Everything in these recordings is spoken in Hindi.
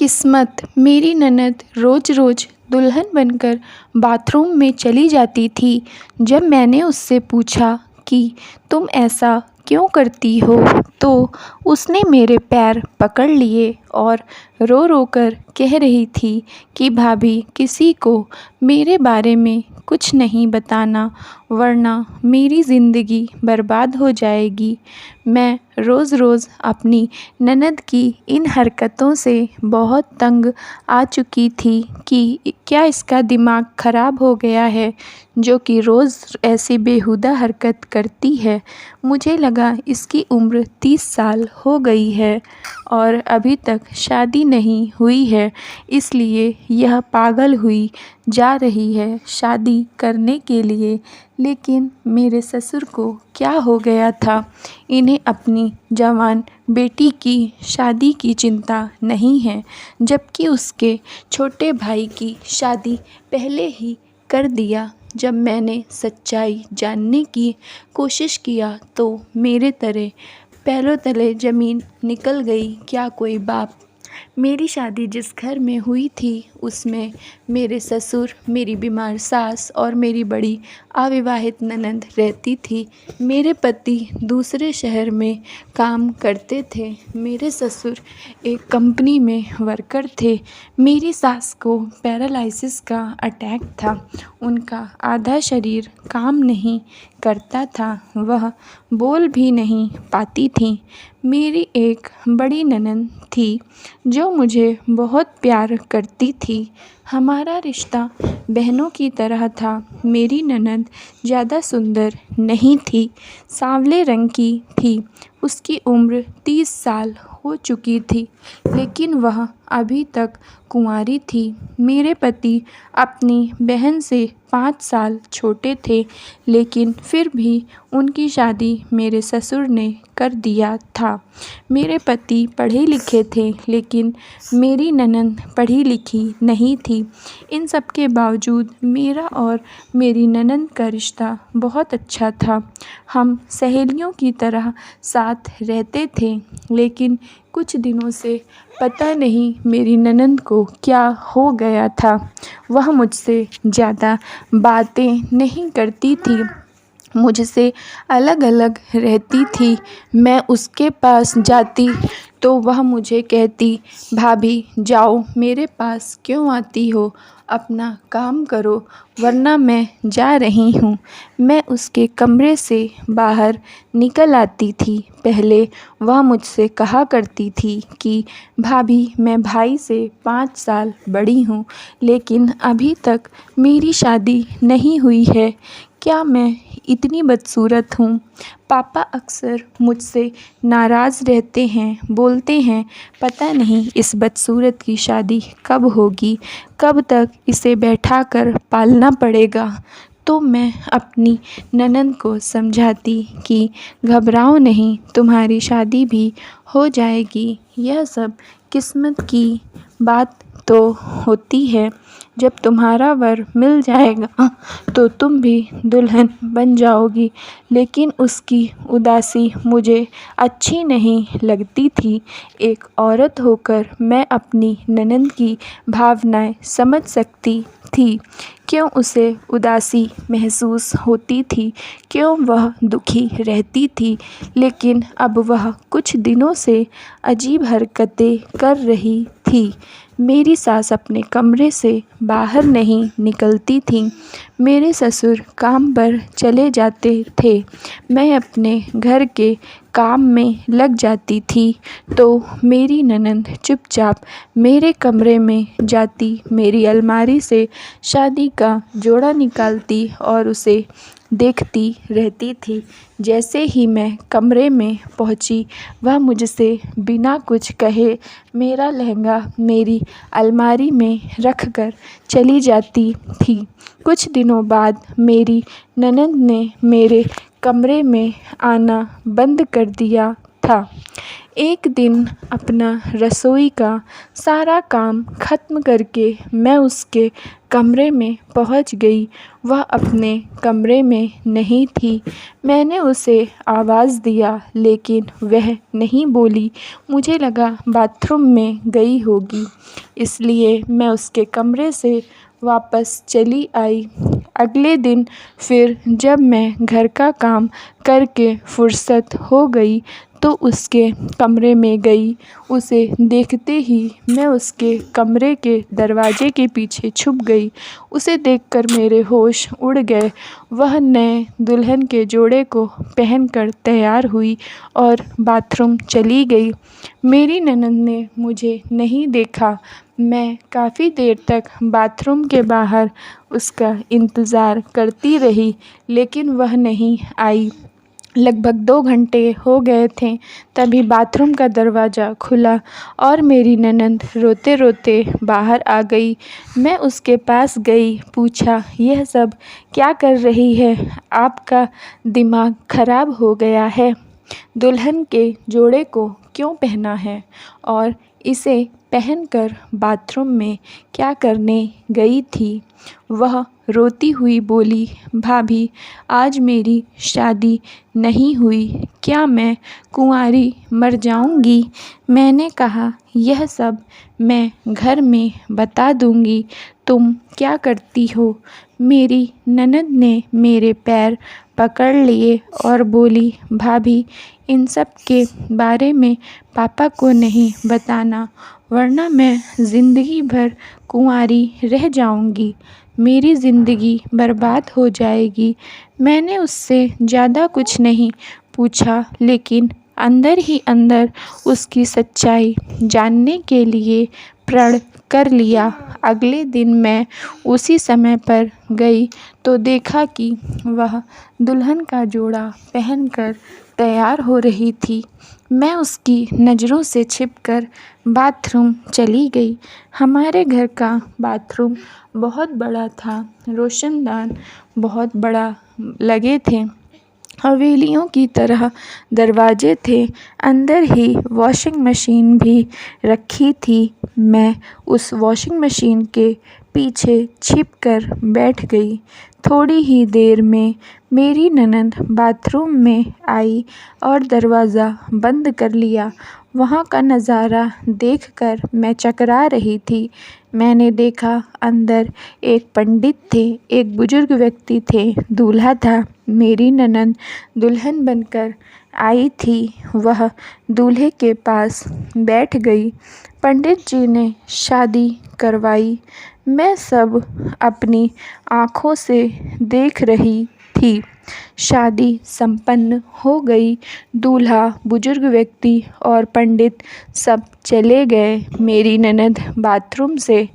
किस्मत, मेरी ननद रोज़ रोज़ दुल्हन बनकर बाथरूम में चली जाती थी। जब मैंने उससे पूछा कि तुम ऐसा क्यों करती हो, तो उसने मेरे पैर पकड़ लिए और रो रो कर कह रही थी कि भाभी, किसी को मेरे बारे में कुछ नहीं बताना, वरना मेरी ज़िंदगी बर्बाद हो जाएगी। मैं रोज़ रोज़ अपनी ननद की इन हरकतों से बहुत तंग आ चुकी थी कि क्या इसका दिमाग ख़राब हो गया है जो कि रोज़ ऐसी बेहुदा हरकत करती है। मुझे लगा इसकी उम्र 30 साल हो गई है और अभी तक शादी नहीं हुई है, इसलिए यह पागल हुई जा रही है शादी करने के लिए। लेकिन मेरे ससुर को क्या हो गया था, इन्हें अपनी जवान बेटी की शादी की चिंता नहीं है, जबकि उसके छोटे भाई की शादी पहले ही कर दिया। जब मैंने सच्चाई जानने की कोशिश किया तो मेरे पैरों तले ज़मीन निकल गई। क्या कोई बाप, मेरी शादी जिस घर में हुई थी उसमें मेरे ससुर, मेरी बीमार सास और मेरी बड़ी अविवाहित ननद रहती थी। मेरे पति दूसरे शहर में काम करते थे। मेरे ससुर एक कंपनी में वर्कर थे। मेरी सास को पैरालिसिस का अटैक था। उनका आधा शरीर काम नहीं करता था, वह बोल भी नहीं पाती थी। मेरी एक बड़ी ननद थी जो मुझे बहुत प्यार करती थी। हमारा रिश्ता बहनों की तरह था। मेरी ननद ज़्यादा सुंदर नहीं थी, सांवले रंग की थी। उसकी उम्र 30 साल हो चुकी थी, लेकिन वह अभी तक कुंवारी थी। मेरे पति अपनी बहन से 5 साल छोटे थे, लेकिन फिर भी उनकी शादी मेरे ससुर ने कर दिया था। मेरे पति पढ़े लिखे थे, लेकिन मेरी ननद पढ़ी लिखी नहीं थी। इन सब के बावजूद मेरा और मेरी ननद का रिश्ता बहुत अच्छा था। हम सहेलियों की तरह साथ रहते थे, लेकिन कुछ दिनों से पता नहीं मेरी ननद को क्या हो गया था। वह मुझसे ज़्यादा बातें नहीं करती थी, मुझसे अलग अलग रहती थी। मैं उसके पास जाती तो वह मुझे कहती, भाभी जाओ, मेरे पास क्यों आती हो, अपना काम करो, वरना मैं जा रही हूँ। मैं उसके कमरे से बाहर निकल आती थी। पहले वह मुझसे कहा करती थी कि भाभी, मैं भाई से 5 साल बड़ी हूँ, लेकिन अभी तक मेरी शादी नहीं हुई है। क्या मैं इतनी बदसूरत हूँ? पापा अक्सर मुझसे नाराज़ रहते हैं, बोलते हैं पता नहीं इस बदसूरत की शादी कब होगी, कब तक इसे बैठा कर पालना पड़ेगा। तो मैं अपनी ननद को समझाती कि घबराओ नहीं, तुम्हारी शादी भी हो जाएगी। यह सब किस्मत की बात तो होती है। जब तुम्हारा वर मिल जाएगा तो तुम भी दुल्हन बन जाओगी। लेकिन उसकी उदासी मुझे अच्छी नहीं लगती थी। एक औरत होकर मैं अपनी ननद की भावनाएं समझ सकती थी। क्यों उसे उदासी महसूस होती थी, क्यों वह दुखी रहती थी। लेकिन अब वह कुछ दिनों से अजीब हरकतें कर रही थी। मेरी सास अपने कमरे से बाहर नहीं निकलती थी। मेरे ससुर काम पर चले जाते थे। मैं अपने घर के काम में लग जाती थी, तो मेरी ननद चुपचाप मेरे कमरे में जाती, मेरी अलमारी से शादी का जोड़ा निकालती और उसे देखती रहती थी। जैसे ही मैं कमरे में पहुंची, वह मुझसे बिना कुछ कहे मेरा लहंगा मेरी अलमारी में रख कर चली जाती थी। कुछ दिनों बाद मेरी ननद ने मेरे कमरे में आना बंद कर दिया था। एक दिन अपना रसोई का सारा काम ख़त्म करके मैं उसके कमरे में पहुंच गई। वह अपने कमरे में नहीं थी। मैंने उसे आवाज़ दिया लेकिन वह नहीं बोली। मुझे लगा बाथरूम में गई होगी, इसलिए मैं उसके कमरे से वापस चली आई। अगले दिन फिर जब मैं घर का काम करके फुर्सत हो गई तो उसके कमरे में गई। उसे देखते ही मैं उसके कमरे के दरवाज़े के पीछे छुप गई। उसे देखकर मेरे होश उड़ गए। वह नए दुल्हन के जोड़े को पहनकर तैयार हुई और बाथरूम चली गई। मेरी ननद ने मुझे नहीं देखा। मैं काफ़ी देर तक बाथरूम के बाहर उसका इंतज़ार करती रही, लेकिन वह नहीं आई। लगभग 2 घंटे हो गए थे, तभी बाथरूम का दरवाज़ा खुला और मेरी ननद रोते रोते बाहर आ गई। मैं उसके पास गई, पूछा, यह सब क्या कर रही है? आपका दिमाग खराब हो गया है? दुल्हन के जोड़े को क्यों पहना है और इसे पहनकर बाथरूम में क्या करने गई थी? वह रोती हुई बोली, भाभी, आज मेरी शादी नहीं हुई, क्या मैं कुंवारी मर जाऊंगी? मैंने कहा, यह सब मैं घर में बता दूंगी, तुम क्या करती हो? मेरी ननद ने मेरे पैर पकड़ लिए और बोली, भाभी, इन सब के बारे में पापा को नहीं बताना, वरना मैं ज़िंदगी भर कुंवारी रह जाऊंगी। मेरी ज़िंदगी बर्बाद हो जाएगी। मैंने उससे ज़्यादा कुछ नहीं पूछा, लेकिन अंदर ही अंदर उसकी सच्चाई जानने के लिए प्रण कर लिया। अगले दिन मैं उसी समय पर गई तो देखा कि वह दुल्हन का जोड़ा पहनकर तैयार हो रही थी। मैं उसकी नज़रों से छिपकर बाथरूम चली गई। हमारे घर का बाथरूम बहुत बड़ा था। रोशनदान बहुत बड़ा लगे थे। हवेलियों की तरह दरवाजे थे। अंदर ही वॉशिंग मशीन भी रखी थी। मैं उस वॉशिंग मशीन के पीछे छिपकर बैठ गई। थोड़ी ही देर में मेरी ननद बाथरूम में आई और दरवाज़ा बंद कर लिया। वहाँ का नज़ारा देखकर मैं चकरा रही थी। मैंने देखा अंदर एक पंडित थे, एक बुजुर्ग व्यक्ति थे, दूल्हा था। मेरी ननद दुल्हन बनकर आई थी। वह दूल्हे के पास बैठ गई। पंडित जी ने शादी करवाई। मैं सब अपनी आँखों से देख रही थी। शादी संपन्न हो गई। दूल्हा, बुजुर्ग व्यक्ति और पंडित सब चले गए। मेरी ननद बाथरूम से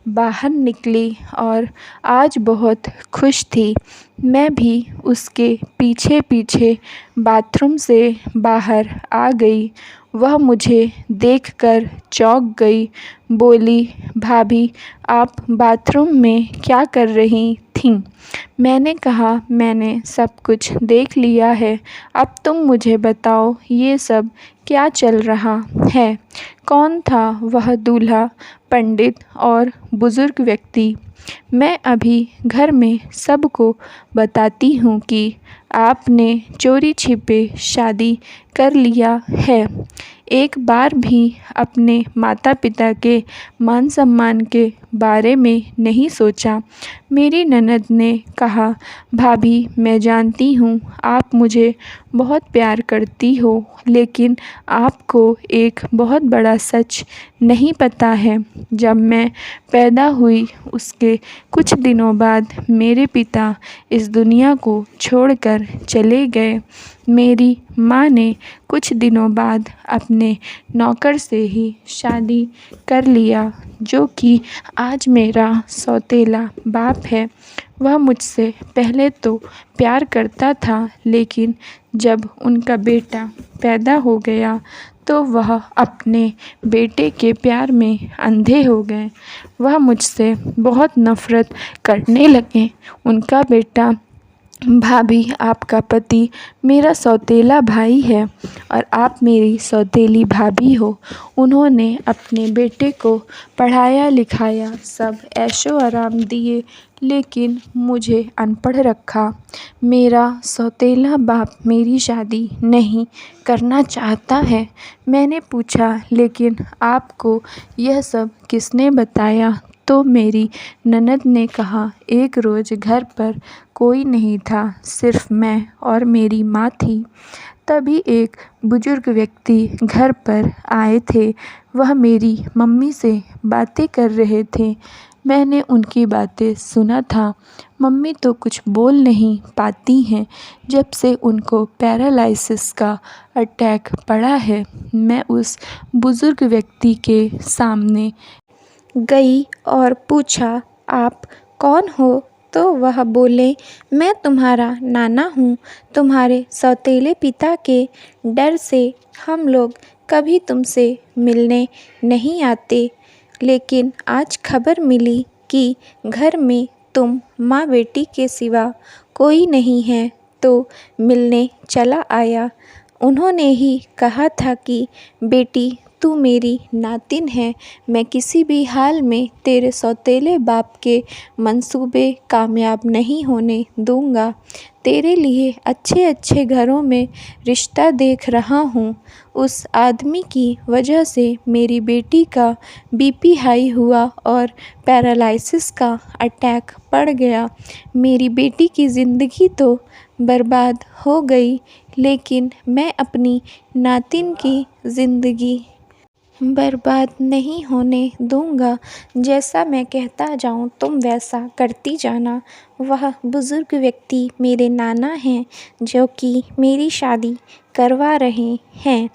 बाहर निकली और आज बहुत खुश थी। मैं भी उसके पीछे पीछे बाथरूम से बाहर आ गई। वह मुझे देखकर चौंक गई। बोली, भाभी, आप बाथरूम में क्या कर रही थीं? मैंने कहा, मैंने सब कुछ देख लिया है। अब तुम मुझे बताओ, ये सब क्या चल रहा है? कौन था वह दूल्हा, पंडित और बुजुर्ग व्यक्ति? मैं अभी घर में सबको बताती हूँ कि आपने चोरी छिपे शादी कर लिया है। एक बार भी अपने माता पिता के मान सम्मान के बारे में नहीं सोचा। मेरी ननद ने कहा, भाभी, मैं जानती हूँ आप मुझे बहुत प्यार करती हो, लेकिन आपको एक बहुत बड़ा सच नहीं पता है। जब मैं पैदा हुई उसके कुछ दिनों बाद मेरे पिता इस दुनिया को छोड़कर चले गए। मेरी माँ ने कुछ दिनों बाद अपने नौकर से ही शादी कर लिया, जो कि आज मेरा सौतेला बाप है। वह मुझसे पहले तो प्यार करता था, लेकिन जब उनका बेटा पैदा हो गया तो वह अपने बेटे के प्यार में अंधे हो गए। वह मुझसे बहुत नफ़रत करने लगे। उनका बेटा भाभी, आपका पति मेरा सौतेला भाई है और आप मेरी सौतेली भाभी हो। उन्होंने अपने बेटे को पढ़ाया लिखाया, सब ऐशो आराम दिए, लेकिन मुझे अनपढ़ रखा। मेरा सौतेला बाप मेरी शादी नहीं करना चाहता है। मैंने पूछा, लेकिन आपको यह सब किसने बताया? तो मेरी ननद ने कहा, एक रोज़ घर पर कोई नहीं था, सिर्फ मैं और मेरी माँ थी। तभी एक बुजुर्ग व्यक्ति घर पर आए थे। वह मेरी मम्मी से बातें कर रहे थे। मैंने उनकी बातें सुना था। मम्मी तो कुछ बोल नहीं पाती हैं जब से उनको पैरालिसिस का अटैक पड़ा है। मैं उस बुजुर्ग व्यक्ति के सामने गई और पूछा, आप कौन हो? तो वह बोले, मैं तुम्हारा नाना हूँ। तुम्हारे सौतेले पिता के डर से हम लोग कभी तुमसे मिलने नहीं आते, लेकिन आज खबर मिली कि घर में तुम माँ बेटी के सिवा कोई नहीं है, तो मिलने चला आया। उन्होंने ही कहा था कि बेटी, तू मेरी नातिन है। मैं किसी भी हाल में तेरे सौतेले बाप के मंसूबे कामयाब नहीं होने दूंगा। तेरे लिए अच्छे अच्छे घरों में रिश्ता देख रहा हूँ। उस आदमी की वजह से मेरी बेटी का बीपी हाई हुआ और पैरालिसिस का अटैक पड़ गया। मेरी बेटी की ज़िंदगी तो बर्बाद हो गई, लेकिन मैं अपनी नातिन की ज़िंदगी बर्बाद नहीं होने दूंगा। जैसा मैं कहता जाऊं तुम वैसा करती जाना। वह बुज़ुर्ग व्यक्ति मेरे नाना हैं, जो कि मेरी शादी करवा रहे हैं।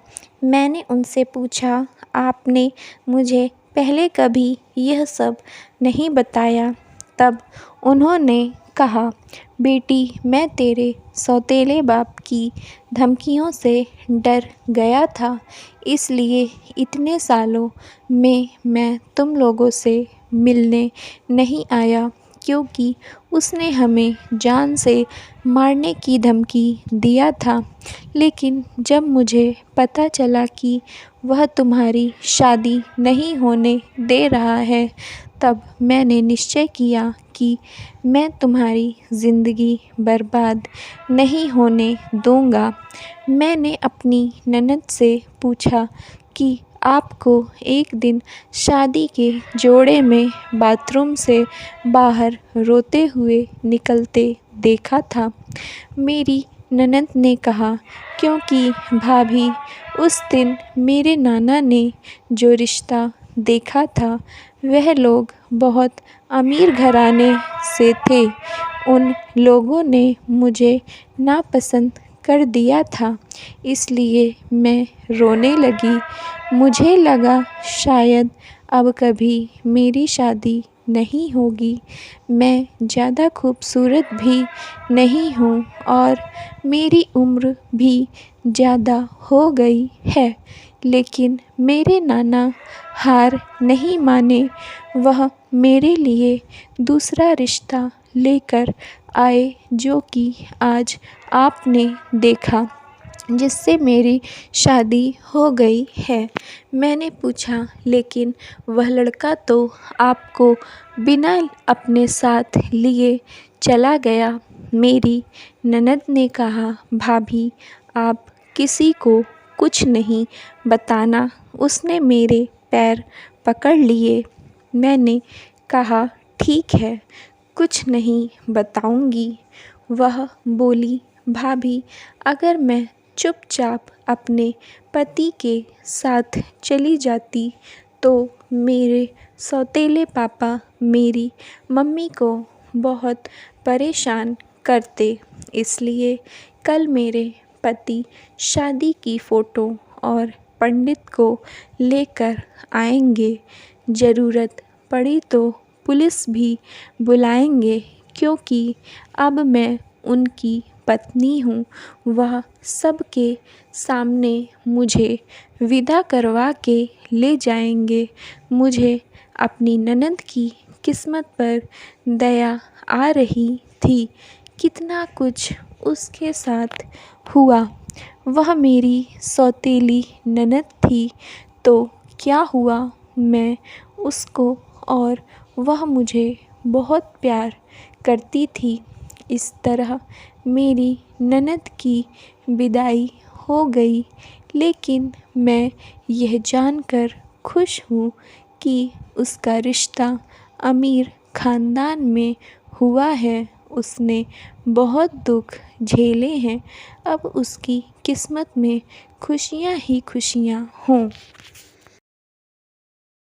मैंने उनसे पूछा, आपने मुझे पहले कभी यह सब नहीं बताया? तब उन्होंने कहा, बेटी, मैं तेरे सौतेले बाप की धमकियों से डर गया था, इसलिए इतने सालों में मैं तुम लोगों से मिलने नहीं आया, क्योंकि उसने हमें जान से मारने की धमकी दिया था। लेकिन जब मुझे पता चला कि वह तुम्हारी शादी नहीं होने दे रहा है, तब मैंने निश्चय किया कि मैं तुम्हारी ज़िंदगी बर्बाद नहीं होने दूंगा। मैंने अपनी ननद से पूछा कि आपको एक दिन शादी के जोड़े में बाथरूम से बाहर रोते हुए निकलते देखा था। मेरी ननद ने कहा, क्योंकि भाभी, उस दिन मेरे नाना ने जो रिश्ता देखा था, वह लोग बहुत अमीर घराने से थे। उन लोगों ने मुझे नापसंद कर दिया था, इसलिए मैं रोने लगी। मुझे लगा शायद अब कभी मेरी शादी नहीं होगी। मैं ज़्यादा खूबसूरत भी नहीं हूँ और मेरी उम्र भी ज़्यादा हो गई है, लेकिन मेरे नाना हार नहीं माने। वह मेरे लिए दूसरा रिश्ता लेकर आए, जो कि आज आपने देखा, जिससे मेरी शादी हो गई है। मैंने पूछा, लेकिन वह लड़का तो आपको बिना अपने साथ लिए चला गया। मेरी ननद ने कहा, भाभी, आप किसी को कुछ नहीं बताना। उसने मेरे पैर पकड़ लिए। मैंने कहा, ठीक है, कुछ नहीं बताऊंगी। वह बोली, भाभी, अगर मैं चुपचाप अपने पति के साथ चली जाती, तो मेरे सौतेले पापा मेरी मम्मी को बहुत परेशान करते। इसलिए कल मेरे पति शादी की फ़ोटो और पंडित को लेकर आएंगे। ज़रूरत पड़ी तो पुलिस भी बुलाएंगे, क्योंकि अब मैं उनकी पत्नी हूँ। वह सबके सामने मुझे विदा करवा के ले जाएंगे। मुझे अपनी ननद की किस्मत पर दया आ रही थी कितना कुछ उसके साथ हुआ। वह मेरी सौतेली ननद थी तो क्या हुआ, मैं उसको और वह मुझे बहुत प्यार करती थी। इस तरह मेरी ननद की विदाई हो गई, लेकिन मैं यह जानकर खुश हूँ कि उसका रिश्ता अमीर ख़ानदान में हुआ है। उसने बहुत दुख झेले हैं, अब उसकी किस्मत में खुशियाँ ही खुशियाँ हों।